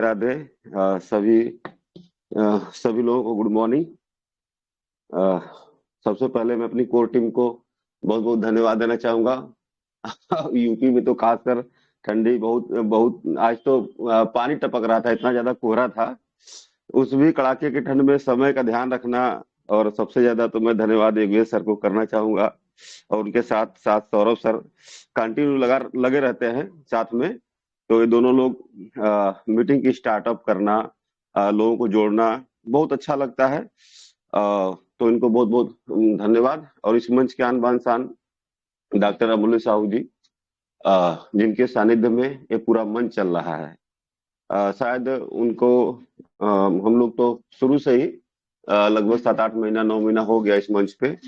राधे। सभी लोगों को गुड मॉर्निंग। सबसे पहले मैं अपनी कोर टीम को बहुत बहुत धन्यवाद देना चाहूंगा। यूपी में तो खासकर ठंडी बहुत बहुत आज तो पानी टपक रहा था, इतना ज्यादा कोहरा था। उस भी कड़ाके की ठंड में समय का ध्यान रखना, और सबसे ज्यादा तो मैं धन्यवाद योगेश सर को करना चाहूंगा। और उनके साथ साथ सौरभ सर कंटिन्यू लगे रहते हैं साथ में। तो ये दोनों लोग मीटिंग की स्टार्टअप करना, लोगों को जोड़ना बहुत अच्छा लगता है। तो इनको बहुत बहुत धन्यवाद। और इस मंच के आन बान शान डॉक्टर अमूल्य साहू जी, जिनके सानिध्य में ये पूरा मंच चल रहा है। शायद उनको हम लोग तो शुरू से ही लगभग 7-8 महीना 9 महीना हो गया इस मंच पे।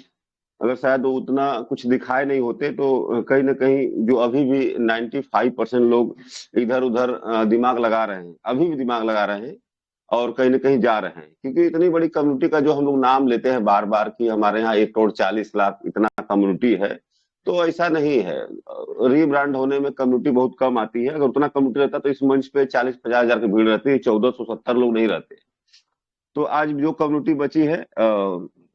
अगर शायद वो उतना कुछ दिखाए नहीं होते तो कहीं ना कहीं जो अभी भी 95% लोग इधर उधर दिमाग लगा रहे हैं, अभी भी दिमाग लगा रहे हैं और कहीं ना कहीं जा रहे हैं, क्योंकि इतनी बड़ी कम्युनिटी का जो हम लोग नाम लेते हैं बार बार कि हमारे यहाँ 1 करोड़ 40 लाख इतना कम्युनिटी है, तो ऐसा नहीं है। रीब्रांड होने में कम्युनिटी बहुत कम आती है। अगर उतना कम्युनिटी रहता तो इस मंच पे 40-50 हजार की भीड़ रहती है, 1470 लोग नहीं रहते। तो आज जो कम्युनिटी बची है,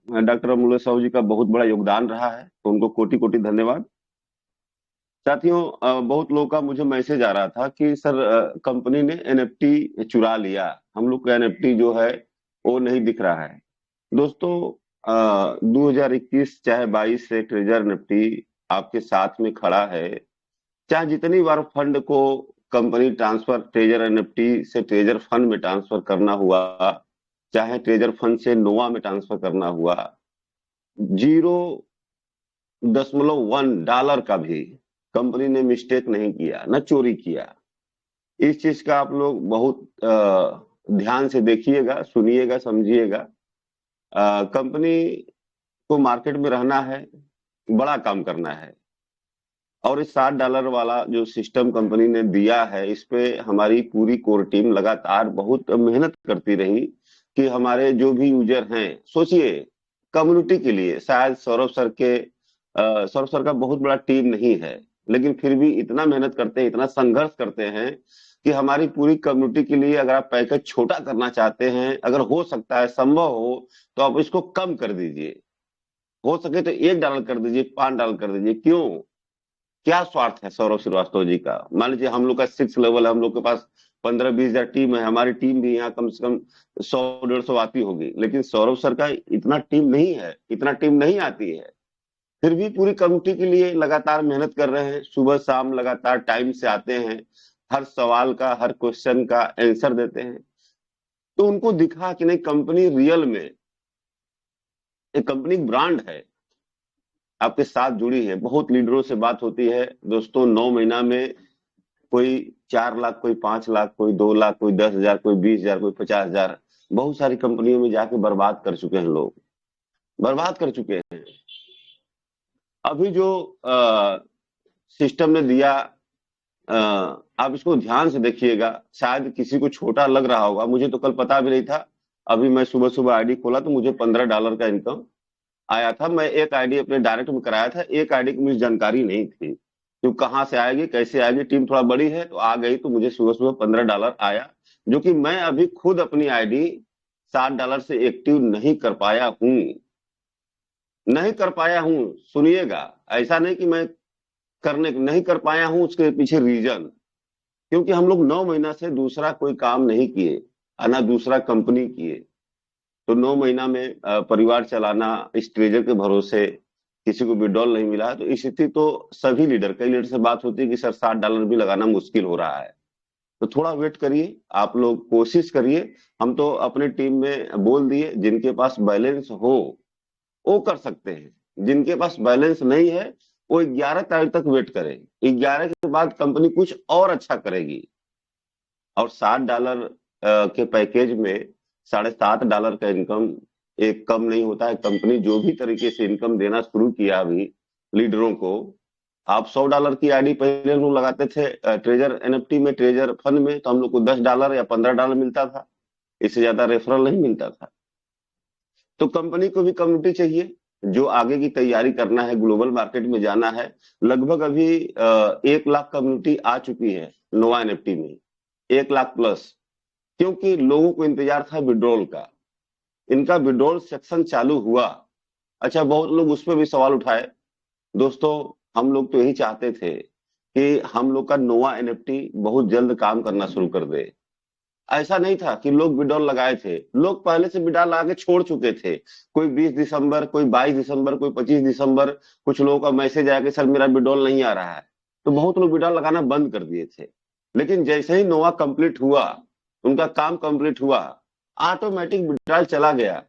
डॉक्टर अमूल्य साहू जी का बहुत बड़ा योगदान रहा है, तो उनको कोटि कोटि धन्यवाद। साथियों, बहुत लोगों का मुझे मैसेज आ रहा था कि सर कंपनी ने एनएफटी चुरा लिया, हम लोग का एनएफटी जो है वो नहीं दिख रहा है। दोस्तों, 2021 चाहे 22 से ट्रेजर एनएफटी आपके साथ में खड़ा है। चाहे जितनी बार फंड को कंपनी ट्रांसफर ट्रेजर एनएफटी से ट्रेजर फंड में ट्रांसफर करना हुआ, चाहे ट्रेजर फंड से नोवा में ट्रांसफर करना हुआ, 0.1 डॉलर का भी कंपनी ने मिस्टेक नहीं किया, न चोरी किया। इस चीज का आप लोग बहुत ध्यान से देखिएगा, सुनिएगा, समझिएगा। कंपनी को मार्केट में रहना है, बड़ा काम करना है। और इस $7 वाला जो सिस्टम कंपनी ने दिया है, इस पे हमारी पूरी कोर टीम लगातार बहुत मेहनत करती रही कि हमारे जो भी यूजर हैं, सोचिए कम्युनिटी के लिए, शायद सौरभ सर का बहुत बड़ा टीम नहीं है, लेकिन फिर भी इतना मेहनत करते हैं, इतना संघर्ष करते हैं कि हमारी पूरी कम्युनिटी के लिए अगर आप पैकेज छोटा करना चाहते हैं, अगर हो सकता है, संभव हो, तो आप इसको कम कर दीजिए। हो सके तो $1 कर दीजिए, $5 कर दीजिए। क्यों? क्या स्वार्थ है सौरभ श्रीवास्तव जी का? मान लीजिए हम लोग का 6 लेवल है, हम लोग के पास 15-20 हजार टीम है, हमारी टीम भी यहाँ कम से कम 100-150 आती होगी, लेकिन सौरभ सर का इतना टीम नहीं है, इतना टीम नहीं आती है। फिर भी पूरी कम्युनिटी के लिए लगातार मेहनत कर रहे हैं, सुबह शाम लगातार टाइम से आते हैं, हर सवाल का, हर क्वेश्चन का आंसर देते हैं। तो उनको दिखा कि नहीं, कंपनी रियल में एक कंपनी ब्रांड है, आपके साथ जुड़ी है। बहुत लीडरों से बात होती है दोस्तों, 9 महीना में कोई 4 लाख, कोई 5 लाख, कोई 2 लाख, कोई 10 हजार, कोई 20 हजार, कोई 50 हजार, बहुत सारी कंपनियों में जाके बर्बाद कर चुके हैं लोग, बर्बाद कर चुके हैं। अभी जो सिस्टम ने दिया, आप इसको ध्यान से देखिएगा। शायद किसी को छोटा लग रहा होगा, मुझे तो कल पता भी नहीं था। अभी मैं सुबह सुबह आईडी खोला तो मुझे $15 का इनकम आया था। मैं एक आईडी अपने डायरेक्ट में कराया था, एक आईडी की मुझे जानकारी नहीं थी कि कहाँ से आएगी, कैसे आएगी। टीम थोड़ा बड़ी है तो आ गई, तो मुझे सुबह सुबह $15 आया, जो कि मैं अभी खुद अपनी आईडी $7 से एक्टिव नहीं कर पाया हूँ, नहीं कर पाया हूँ। सुनिएगा, ऐसा नहीं कि मैं करने नहीं कर पाया हूँ, उसके पीछे रीजन, क्योंकि हम लोग 9 महीना से दूसरा कोई काम नहीं किए, ना दूसरा कंपनी किए। तो 9 महीना में परिवार चलाना इस ट्रेजर के भरोसे, किसी को विड्रॉल नहीं मिला, तो स्थिति तो सभी लीडर, कई लीडर से बात होती है कि सर $7 भी लगाना मुश्किल हो रहा है। तो थोड़ा वेट करिए, आप लोग कोशिश करिए। हम तो अपने टीम में बोल दिए, जिनके पास बैलेंस हो वो कर सकते हैं, जिनके पास बैलेंस नहीं है वो 11 तारीख तक वेट करें। 11 के बाद कंपनी कुछ और अच्छा करेगी। और $7 के पैकेज में $7.5 का इनकम एक कम नहीं होता है। कंपनी जो भी तरीके से इनकम देना शुरू किया अभी लीडरों को, आप $100 की आईडी पहले हम लोग लगाते थे ट्रेजर एनएफटी में, ट्रेजर फंड में, तो हम लोग को $10 या $15 मिलता था, इससे ज्यादा रेफरल नहीं मिलता था। तो कंपनी को भी कम्युनिटी चाहिए, जो आगे की तैयारी करना है, ग्लोबल मार्केट में जाना है। लगभग अभी 1 लाख कम्युनिटी आ चुकी है नोवा एनएफटी में, 1 लाख प्लस। क्योंकि लोगों को इंतजार था विड्रॉल का। इनका विड्रॉल सेक्शन चालू हुआ। अच्छा, बहुत लोग उस पर भी सवाल उठाए। दोस्तों, हम लोग तो यही चाहते थे कि हम लोग का नोवा एनएफटी बहुत जल्द काम करना शुरू कर दे। ऐसा नहीं था कि लोग विड्रॉल लगाए थे, लोग पहले से विड्रॉल लगा के छोड़ चुके थे। कोई 20 दिसंबर, कोई 22 दिसंबर, कोई 25 दिसंबर, कुछ लोगों का मैसेज आया कि सर मेरा विड्रॉल नहीं आ रहा है। तो बहुत लोग विड्रॉल लगाना बंद कर दिए थे। लेकिन जैसे ही नोवा कंप्लीट हुआ, उनका काम कंप्लीट हुआ, ऑटोमेटिक विड्रॉल चला गया।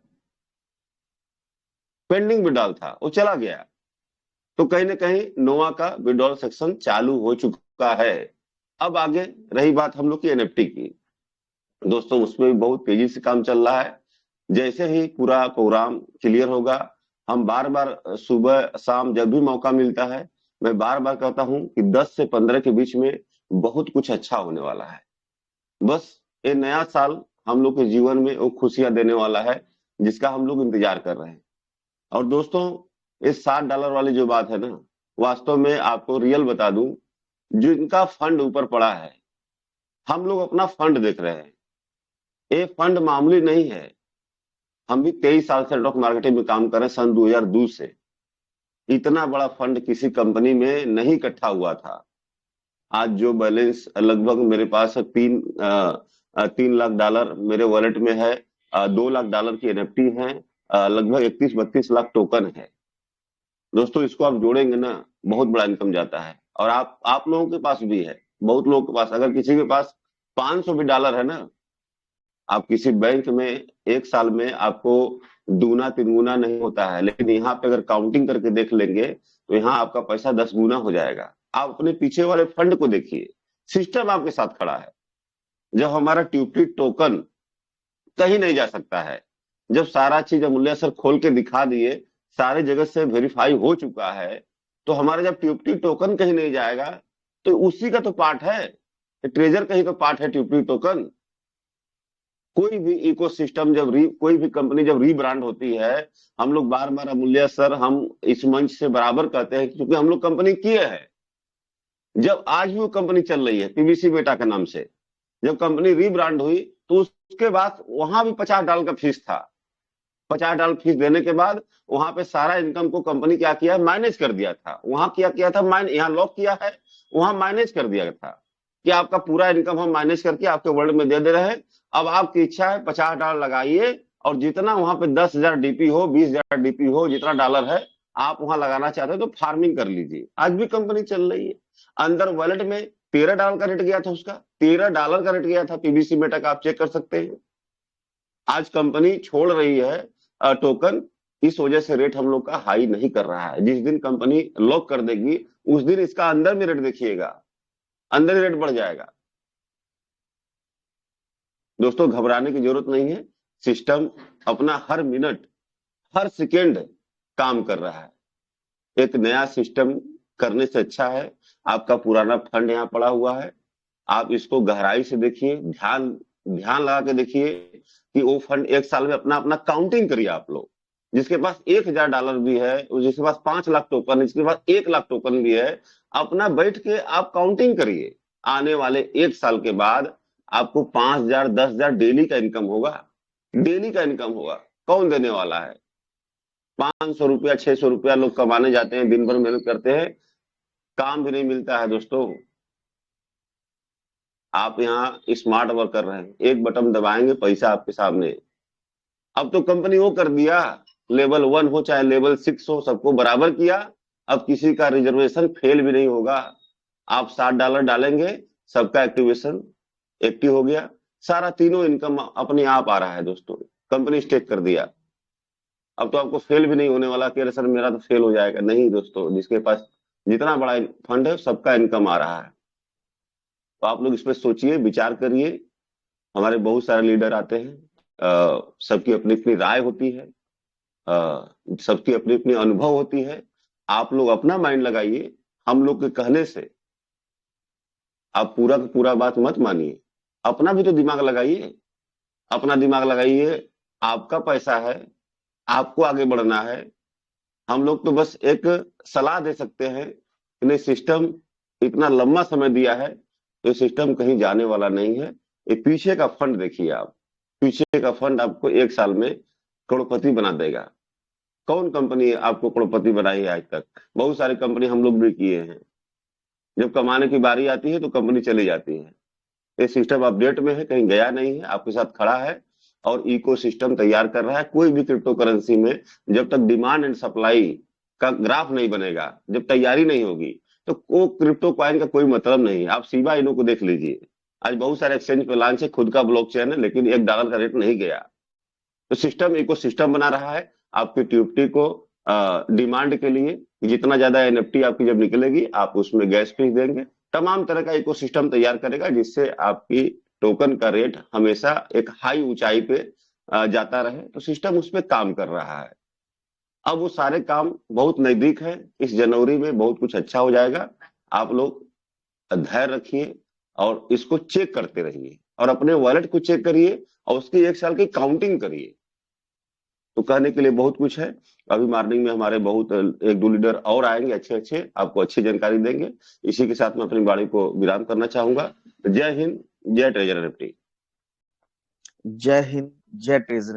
पेंडिंग विड्रॉल था, वो चला गया। तो कहीं ना कहीं नोवा का विड्रॉल सेक्शन चालू हो चुका है। अब आगे रही बात हम लोग की एनएफटी की। दोस्तों, उसमें भी बहुत तेजी से काम चल रहा है। जैसे ही पूरा प्रोग्राम क्लियर होगा, हम बार बार सुबह शाम जब भी मौका मिलता है, मैं बार बार कहता हूं कि 10 से 15 के बीच में बहुत कुछ अच्छा होने वाला है। बस ये नया साल हम लोग के जीवन में वो खुशियां देने वाला है जिसका हम लोग इंतजार कर रहे हैं। और दोस्तों, इस $60 वाली जो बात है ना, वास्तव में आपको रियल बता दूं, जो इनका फंड ऊपर पड़ा है, हम लोग अपना फंड देख रहे हैं। ये फंड मामूली नहीं है। हम भी 23 साल से नेटवर्क मार्केटिंग में काम कर रहे हैं, सन 2002 से। इतना बड़ा फंड किसी कंपनी में नहीं इकट्ठा हुआ था। आज जो बैलेंस लगभग मेरे पास है, 3 लाख डॉलर मेरे वॉलेट में है। $2 लाख की एनएफटी है। लगभग 31-32 लाख टोकन है। दोस्तों, इसको आप जोड़ेंगे ना, बहुत बड़ा इनकम जाता है। और आप लोगों के पास भी है, बहुत लोगों के पास। अगर किसी के पास 500 भी डॉलर है ना, आप किसी बैंक में एक साल में आपको दूना तीन गुना नहीं होता है, लेकिन यहाँ पे अगर काउंटिंग करके देख लेंगे तो यहाँ आपका पैसा 10 गुना हो जाएगा। आप अपने पीछे वाले फंड को देखिए, सिस्टम आपके साथ खड़ा है। जब हमारा ट्यूपटी टोकन कहीं नहीं जा सकता है, जब सारा चीज अमूल्य सर खोल के दिखा दिए, सारे जगह से वेरीफाई हो चुका है, तो हमारा जब ट्यूपटी टोकन कहीं नहीं जाएगा, तो उसी का तो पार्ट है। ट्रेजर का ही तो पार्ट है ट्यूपटी टोकन। कोई भी इकोसिस्टम जब कोई भी कंपनी जब रीब्रांड होती है, हम लोग बार बार अमूल्य सर हम इस मंच से बराबर कहते हैं, क्योंकि हम लोग कंपनी किए हैं। जब आज भी वो कंपनी चल रही है पीवीसी बेटा के नाम से, जब कंपनी रीब्रांड हुई तो उसके बाद वहां भी $50 का फीस था। $50 फीस देने के बाद वहां पे सारा इनकम को कंपनी क्या किया, मैनेज कर दिया था। वहां क्या किया था, यहाँ लॉक किया है, वहां मैनेज कर दिया था कि आपका पूरा इनकम हम मैनेज करके आपके वर्ल्ड में दे रहे हैं। अब आपकी इच्छा है $50 लगाइए, और जितना वहां पे 10,000 डीपी हो, 20,000 डीपी हो, जितना डॉलर है आप वहां लगाना चाहते हो तो फार्मिंग कर लीजिए। आज भी कंपनी चल रही है। अंदर वॉलेट में $13 का रेट गया था, उसका $13 का रेट गया था पीबीसी मेटा का, आप चेक कर सकते हैं। आज कंपनी छोड़ रही है टोकन, इस वजह से रेट हम लोग का हाई नहीं कर रहा है। जिस दिन कंपनी लॉक कर देगी उस दिन इसका अंदर में रेट देखिएगा, अंदर ही रेट बढ़ जाएगा। दोस्तों, घबराने की जरूरत नहीं है। सिस्टम अपना हर मिनट हर सेकेंड काम कर रहा है। एक नया सिस्टम करने से अच्छा है आपका पुराना फंड यहाँ पड़ा हुआ है, आप इसको गहराई से देखिए, ध्यान ध्यान लगा के देखिए कि वो फंड एक साल में अपना अपना काउंटिंग करिए। आप लोग जिसके पास $1,000 भी है, जिसके पास 5 लाख टोकन है, जिसके पास 1 लाख टोकन भी है, अपना बैठ के आप काउंटिंग करिए। आने वाले एक साल के बाद आपको 5,000 10,000 डेली का इनकम होगा। डेली का इनकम होगा। कौन देने वाला है? 500 रुपया 600 रुपया लोग कमाने जाते हैं, दिन भर मेहनत करते हैं, काम भी नहीं मिलता है। दोस्तों, आप यहाँ स्मार्ट वर्क कर रहे हैं, एक बटन दबाएंगे पैसा आपके सामने। अब तो कंपनी वो कर दिया, लेवल 1 हो चाहे लेवल 6 हो, सबको बराबर किया। अब किसी का रिजर्वेशन फेल भी नहीं होगा। आप $60 डालेंगे, सबका एक्टिवेशन एक्टिव हो गया, सारा तीनों इनकम अपने आप आ रहा है। दोस्तों, कंपनी स्टेक कर दिया। अब तो आपको फेल भी नहीं होने वाला कि अरे सर मेरा तो फेल हो जाएगा। नहीं दोस्तों, जिसके पास जितना बड़ा फंड है सबका इनकम आ रहा है। तो आप लोग इस पर सोचिए, विचार करिए। हमारे बहुत सारे लीडर आते हैं, सबकी अपनी अपनी राय होती है, सबकी अपनी अपनी अनुभव होती है। आप लोग अपना माइंड लगाइए, हम लोग के कहने से आप पूरा का पूरा बात मत मानिए। अपना भी तो दिमाग लगाइए, अपना दिमाग लगाइए। आपका पैसा है, आपको आगे बढ़ना है। हम लोग तो बस एक सलाह दे सकते हैं कि नहीं, सिस्टम इतना लंबा समय दिया है तो सिस्टम कहीं जाने वाला नहीं है। ये पीछे का फंड देखिए आप, पीछे का फंड आपको 1 साल में करोड़पति बना देगा। कौन कंपनी आपको करोड़पति बनाई है आज तक? बहुत सारी कंपनी हम लोग भी किए हैं। जब कमाने की बारी आती है तो कंपनी चली जाती है। ये सिस्टम अपडेट में है, कहीं गया नहीं है, आपके साथ खड़ा है और इको सिस्टम तैयार कर रहा है। कोई भी क्रिप्टो करेंसी में जब तक डिमांड एंड सप्लाई का ग्राफ नहीं बनेगा, जब तैयारी नहीं होगी, तो वो क्रिप्टो कॉइन का कोई मतलब नहीं है। आप शिबा इनू को देख लीजिए, आज बहुत सारे एक्सचेंज पे लॉन्च है, खुद का ब्लॉकचेन है, लेकिन $1 का रेट नहीं गया। तो सिस्टम इको सिस्टम बना रहा है आपकी ट्यूबटी को डिमांड के लिए। जितना ज्यादा एनएफटी आपकी जब निकलेगी, आप उसमें गैस फीस देंगे, तमाम तरह का इकोसिस्टम तैयार करेगा, जिससे आपकी टोकन का रेट हमेशा एक हाई ऊंचाई पे जाता रहे। तो सिस्टम उस पर काम कर रहा है। अब वो सारे काम बहुत नजदीक है, इस जनवरी में बहुत कुछ अच्छा हो जाएगा। आप लोग धैर्य रखिए और इसको चेक करते रहिए और अपने वॉलेट को चेक करिए और उसकी 1 साल की काउंटिंग करिए। तो कहने के लिए बहुत कुछ है। अभी मॉर्निंग में हमारे बहुत 1-2 लीडर और आएंगे, अच्छे अच्छे आपको अच्छी जानकारी देंगे। इसी के साथ मैं अपनी वाणी को विराम करना चाहूंगा। जय हिंद, जय ट्रेजर एनएफटी। जय हिंद, जय ट्रेजर।